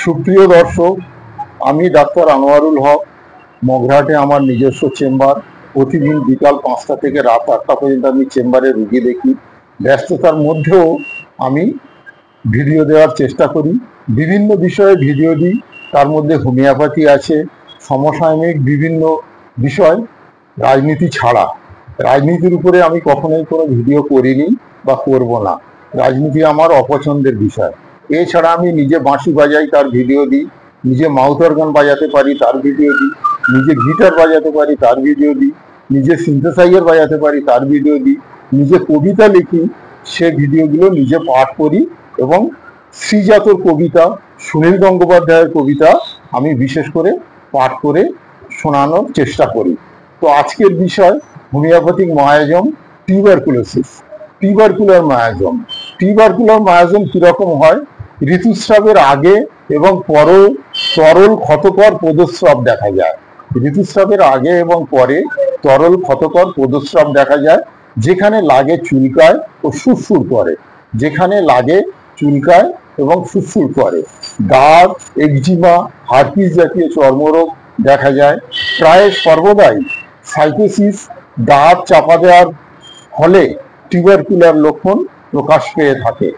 সুপ্রিয় দর্শক, আমি ডাক্তার আনোয়ারুল হক। মগরাহাটে আমার নিজস্ব চেম্বার। প্রতিদিন বিকাল 5টা থেকে রাত 8টা পর্যন্ত আমি চেম্বারে রুগী দেখি। ব্যস্ততার মধ্যেও আমি ভিডিও দেওয়ার চেষ্টা করি, বিভিন্ন বিষয়ে ভিডিও দিই। তার মধ্যে হোমিওপ্যাথি আছে, সমসাময়িক বিভিন্ন বিষয়, রাজনীতি ছাড়া। রাজনীতির উপরে আমি কখনোই কোনো ভিডিও করিনি বা করব না। রাজনীতি আমার অপছন্দের বিষয়। এছাড়া আমি নিজে বাঁশি বাজাই, তার ভিডিও দিই। নিজে মাউথ অর্গান বাজাতে পারি, তার ভিডিও দিই। নিজে গিটার বাজাতে পারি, তার ভিডিও দিই। নিজে সিনথেসাইজার বাজাতে পারি, তার ভিডিও দিই। নিজে কবিতা লিখি, সে ভিডিওগুলো নিজে পাঠ করি। এবং শ্রীজাতর কবিতা, সুনীল গঙ্গোপাধ্যায়ের কবিতা আমি বিশেষ করে পাঠ করে শোনানোর চেষ্টা করি। তো আজকের বিষয় homeopathic miasm, tuberculosis, tubercular miasm. Tubercular miasm কিরকম হয়? ঋতুস্রাবের আগে এবং পরে তরল ক্ষতকর পদস্রাব দেখা যায়। ঋতুস্রাবের আগে এবং পরে তরল ক্ষতকর পদস্রাব দেখা যায়, যেখানে লাগে চুলকায় ও সুরসুর করে। যেখানে লাগে চুলকায় এবং সুরসুর করে। দাগ, একজিমা, হার্পিস জাতীয় চর্মরোগ দেখা যায়। প্রায় সর্বদাই সাইকোসিস, দাঁত চাপা দেওয়ার ফলে টিউবারকুলার লক্ষণ প্রকাশ পেয়ে থাকে।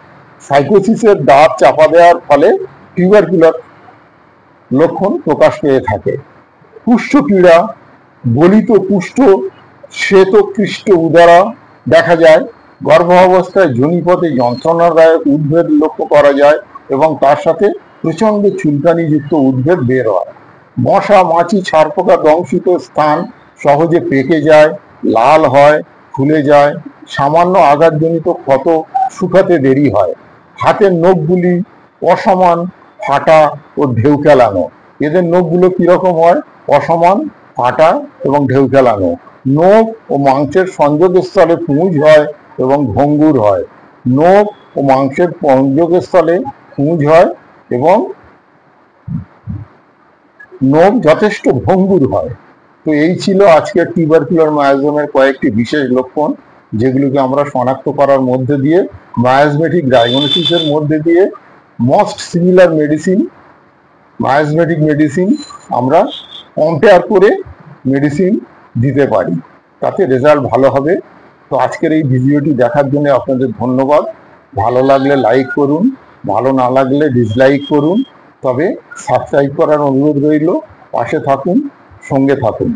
সাইকোসিসের দাঁত চাপা দেওয়ার ফলে টিউবারকুলার লক্ষণ প্রকাশ পেয়ে থাকে। কুষ্ঠপীড়া, গলিত কুষ্ঠ, শ্বেতকৃষ্ট উদরা দেখা যায়। গর্ভাবস্থায় যোনিপথে যন্ত্রণাদায়ক উদ্ভেদ লক্ষ্য করা যায় এবং তার সাথে প্রচণ্ড চুলকানিযুক্ত উদ্ভেদ বের হয়। মশা, মাছি, ছারপোকা দংশিত স্থান সহজে পেকে যায়, লাল হয়, ফুলে যায়। সামান্য আঘাতজনিত ক্ষত শুকাতে দেরি হয়। হাতের নখগুলি অসমান, ফাটা ও ঢেউ খেলানো। এদের নখগুলো কিরকম হয়? অসমান, ফাটা এবং ঢেউ খেলানো। নখ ও মাংসের সংযোগস্থলে পুঁজ হয় এবং ভঙ্গুর হয়। নখ ও মাংসের সংযোগস্থলে পুঁজ হয় এবং নখ যথেষ্ট ভঙ্গুর হয়। তো এই ছিল আজকের টিউবারকুলার মায়াজমের কয়েকটি বিশেষ লক্ষণ, যেগুলোকে আমরা শনাক্ত করার মধ্যে দিয়ে, মায়াজমেটিক ডায়াগনোসিসের মধ্যে দিয়ে most similar medicine, miasmatic medicine আমরা কম্পেয়ার করে মেডিসিন দিতে পারি, তাতে রেজাল্ট ভালো হবে। তো আজকের এই ভিডিওটি দেখার জন্য আপনাদের ধন্যবাদ। ভালো লাগলে লাইক করুন, ভালো না লাগলে ডিসলাইক করুন। তবে সাবস্ক্রাইব করার অনুরোধ রইল। পাশে থাকুন, সঙ্গে থাকুন।